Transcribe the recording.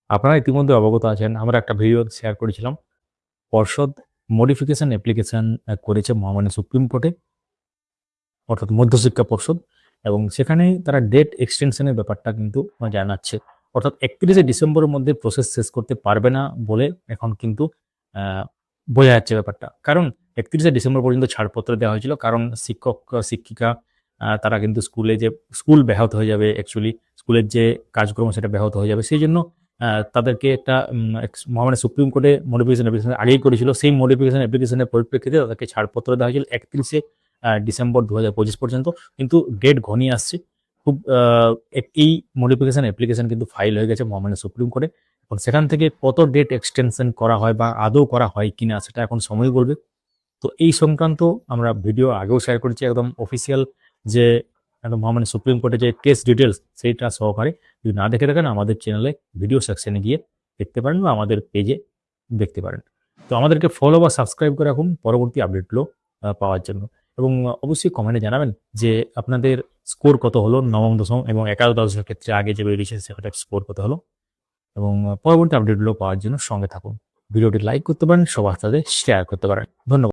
আপনারা ইতিমধ্যে অবগত আছেন, আমরা একটা ভিডিও শেয়ার করেছিলাম। পর্ষদ মডিফিকেশন অ্যাপ্লিকেশন করেছে মহামান্য সুপ্রিম কোর্টে, অর্থাৎ মধ্যশিক্ষা পর্ষদ, এবং সেখানে তারা ডেট এক্সটেনশনের ব্যাপারটা কিন্তু জানাচ্ছে। অর্থাৎ 31শে ডিসেম্বরের মধ্যে প্রসেস শেষ করতে পারবে না বলে এখন কিন্তু বোঝা যাচ্ছে ব্যাপারটা। কারণ 31শে ডিসেম্বর পর্যন্ত ছাড়পত্র দেওয়া হয়েছিল। কারণ শিক্ষক, শিক্ষিকা তারা কিন্তু স্কুল ব্যাহত হয়ে যাবে, অ্যাকচুয়ালি স্কুলের যে কাজকর্ম সেটা ব্যাহত হয়ে যাবে। সেইজন্য তাদেরকে একটা মহামান্য সুপ্রিম কোর্টে মডিফিকেশন অ্যাপ্লিকেশন আগেই করেছিল। সেই মডিফিকেশন অ্যাপ্লিকেশনের পরিপ্রেক্ষিতে তাদেরকে ছাড়পত্র দেওয়া হয়েছিল 31শে ডিসেম্বর 2025 পর্যন্ত। কিন্তু ডেট ঘনিয়ে আসছে। খুব এই মডিফিকেশন অ্যাপ্লিকেশন কিন্তু ফাইল হয়ে গেছে মহামান্য সুপ্রিম কোর্টে। এবং সেখান থেকে কত ডেট এক্সটেনশন করা হয় বা আদৌ করা হয় কিনা সেটা এখন সময় বলবে। তো এই সংক্রান্ত আমরা ভিডিও আগেও শেয়ার করেছি, একদম অফিসিয়াল যে একদম মহামান্য সুপ্রিম কোর্টে যে কেস ডিটেলস সেইটা সহকারে। যদি না দেখে থাকেন আমাদের চ্যানেলে ভিডিও সেকশনে গিয়ে দেখতে পারেন বা আমাদের পেজে দেখতে পারেন। তো আমাদেরকে ফলো বা সাবস্ক্রাইব করে রাখুন পরবর্তী আপডেটগুলো পাওয়ার জন্য। এবং অবশ্যই কমেন্টে জানাবেন যে আপনাদের স্কোর কত হলো নবম, দশম এবং একাদশ দ্বাদশের ক্ষেত্রে আগে যে বেরিয়েছে সেটার স্কোর কত হলো। এবং পরবর্তী আপডেটগুলো পাওয়ার জন্য সঙ্গে থাকুন। ভিডিওটি লাইক করতে পারেন, সবার সাথে শেয়ার করতে পারেন। ধন্যবাদ।